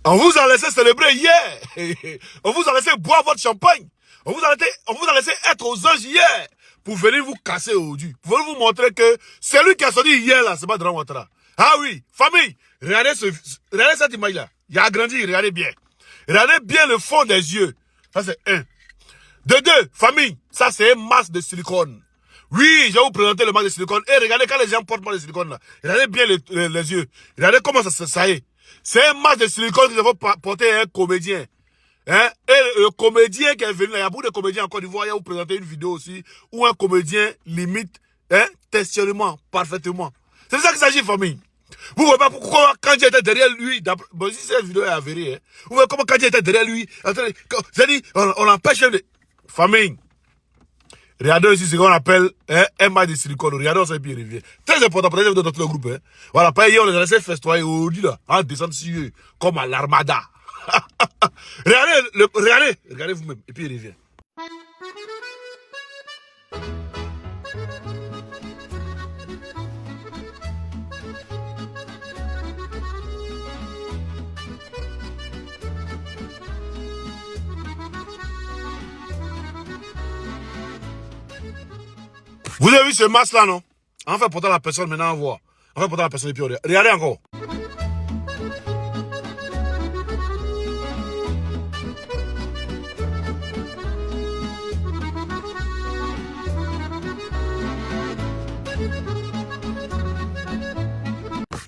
On vous a laissé célébrer hier. On vous a laissé boire votre champagne. On vous a laissé être aux anges hier. Pour venir vous casser aujourd'hui. Pour venir vous montrer que celui qui a sorti hier là, c'est pas Dran Ouattara. Ah oui, famille, regardez cette image-là. Il a grandi, regardez bien. Regardez bien le fond des yeux. Ça c'est un. De deux, famille, ça c'est un masque de silicone. Oui, je vais vous présenter le masque de silicone. Et regardez quand les gens portent le masque de silicone là. Regardez bien les yeux. Regardez comment ça est. C'est un masque de silicone que je vais porter à un comédien. Hein? Et le comédien qui est venu là, il y a beaucoup de comédiens en Côte d'Ivoire, il va vous présenter une vidéo aussi où un comédien limite textuellement, parfaitement. C'est de ça qu'il s'agit, famille. Vous voyez pas pourquoi quand j'étais derrière lui, bon, si cette vidéo est avérée, hein, vous voyez comment quand j'étais derrière lui, j'ai dit, on empêche de... Famille, regardez ici ce qu'on appelle un match de silicone, regardez ça et puis il revient. Très important pour les gens de notre groupe. Hein. Voilà, pas hier on les a laissé festoyer aujourd'hui là, en descente sur eux, comme à l'armada. regardez vous-même, et puis il revient. Vous avez vu ce masque là, non? On fait porter la personne, maintenant on voit. On fait porter la personne et puis on regarde. Regardez encore.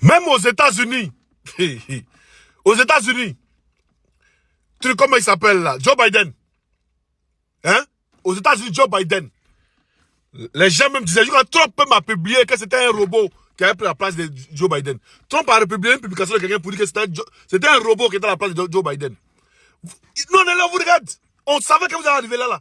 Même aux États-Unis, comment il s'appelle là? Joe Biden. Hein? Aux États-Unis, Joe Biden. Les gens même disaient, quand Trump m'a publié que c'était un robot qui avait pris la place de Joe Biden. Trump a republié une publication de quelqu'un pour dire que c'était un robot qui était à la place de Joe Biden. Non, on vous regarde. On savait que vous allez arriver là.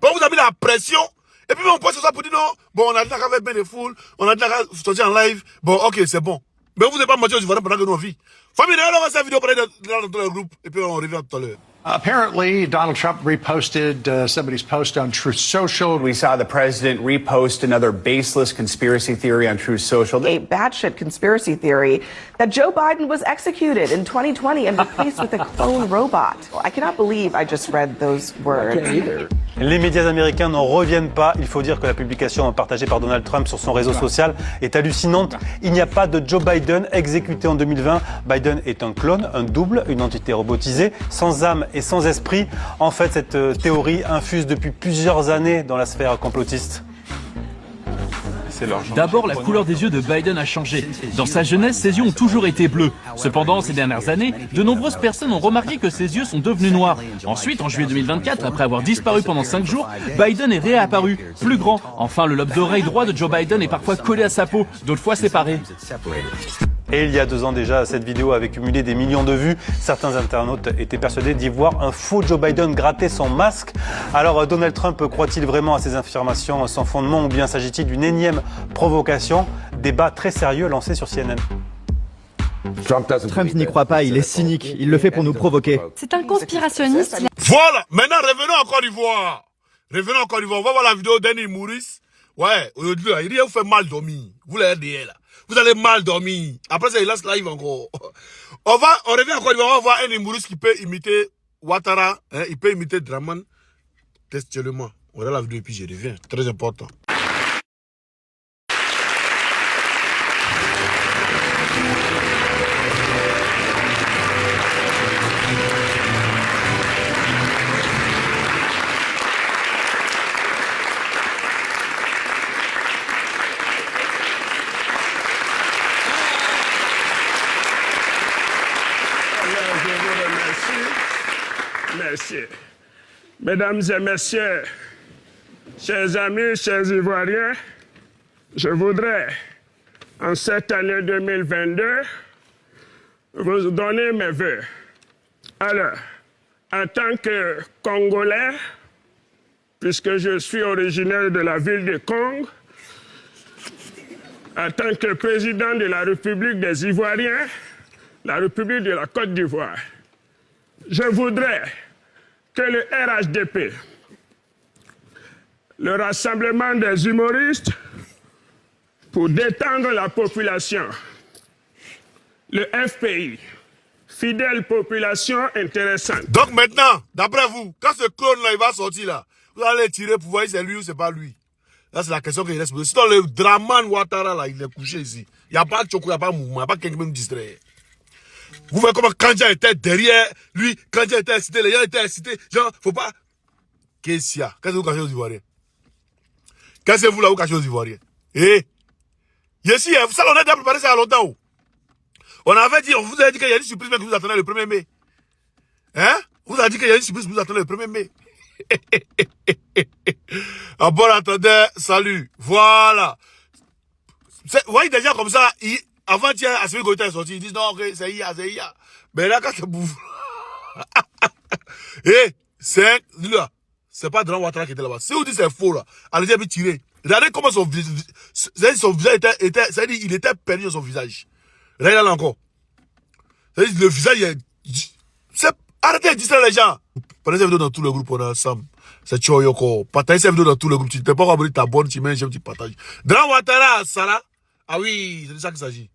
Bon, vous avez mis la pression. Et puis on pense ça pour dire non, bon, on a dit qu'à faire bien des foules, on a dit qu'à sortir en live, bon, ok, c'est bon. Mais vous n'avez pas menti aux Ivoiriens pendant que nous on vit. Famille, on va cette vidéo pour aller dans le groupe, et puis on revient tout à l'heure. Apparently, Donald Trump reposted somebody's post on Truth Social. We saw the president repost another baseless conspiracy theory on Truth Social. A batshit conspiracy theory that Joe Biden was executed in 2020 and replaced with a clone robot. I cannot believe I just read those words. Les médias américains n'en reviennent pas. Il faut dire que la publication partagée par Donald Trump sur son réseau social est hallucinante. Il n'y a pas de Joe Biden exécuté en 2020. Biden est un clone, un double, une entité robotisée, sans âme et sans esprit. En fait, cette théorie infuse depuis plusieurs années dans la sphère complotiste. D'abord, la couleur des yeux de Biden a changé. Dans sa jeunesse, ses yeux ont toujours été bleus. Cependant, ces dernières années, de nombreuses personnes ont remarqué que ses yeux sont devenus noirs. Ensuite, en juillet 2024, après avoir disparu pendant 5 jours, Biden est réapparu, plus grand. Enfin, le lobe d'oreille droit de Joe Biden est parfois collé à sa peau, d'autres fois séparé. Et il y a 2 ans déjà, cette vidéo avait cumulé des millions de vues. Certains internautes étaient persuadés d'y voir un faux Joe Biden gratter son masque. Alors Donald Trump croit-il vraiment à ces affirmations sans fondement ou bien s'agit-il d'une énième provocation? Débat très sérieux lancé sur CNN. Trump n'y croit pas, il est cynique, il le fait pour nous provoquer. C'est un conspirationniste. Voilà, maintenant revenons en Côte d'Ivoire. On va voir la vidéo d'Annie Maurice. Ouais, aujourd'hui, il vous fait mal dormir. Vous l'avez dit là. Vous allez mal dormir. Après ça, il lance live encore. On revient encore, on va voir un humoriste qui peut imiter Ouattara, hein, il peut imiter Draman textuellement. On regarde la vidéo et puis je reviens. Très important. Merci. Mesdames et messieurs, chers amis, chers Ivoiriens, je voudrais, en cette année 2022, vous donner mes vœux. Alors, en tant que Congolais, puisque je suis originaire de la ville de Congo, en tant que président de la République des Ivoiriens, la République de la Côte d'Ivoire, je voudrais que le RHDP, le Rassemblement des humoristes, pour détendre la population, le FPI, fidèle population intéressante. Donc maintenant, d'après vous, quand ce clone-là, il va sortir là, vous allez tirer pour voir si c'est lui ou c'est pas lui. Là, c'est la question qu'il reste posée. Sinon, le Draman Ouattara, là, il est couché ici. Il n'y a pas de choco, il n'y a pas de mouvement, il n'y a pas quelqu'un qui peut me distraire. Vous voyez comment Kandja était derrière lui, Kandja était excité, les gens étaient excités. Genre, faut pas. Qu'est-ce qu'il y a? Qu'est-ce que vous cachez aux Ivoiriens? Qu'est-ce que vous là, vous cachez aux Ivoiriens? Eh? Ici, ça, on a déjà préparé ça il y a longtemps. On avait dit, on vous avait dit qu'il y a une surprise, mais que vous attendez le 1er mai. Hein? On vous a dit qu'il y a une surprise, que vous attendez le 1er mai. En bon entendeur, salut. Voilà. Vous voyez déjà comme ça, avant-hier, Assimi Goïta est sorti, ils disent non, ok, c'est IA. Mais là, quand c'est bouffe. Et, c'est pas Draman Ouattara qui était là-bas. Si vous dites c'est faux, là, allez-y, puis tirer. Regardez comment son visage était, c'est-à-dire, il était perdu dans son visage. Regardez là encore. C'est-à-dire, le visage, arrêtez de distraire les gens. Prenez cette vidéo dans tout le groupe, on est ensemble. C'est Choyoko. Partagez cette vidéo dans tout le groupe. Tu ne peux pas abonner ta bonne, tu mets un j'aime, tu partages. Draman Ouattara, Sarah. Ah oui, c'est de ça qu'il s'agit.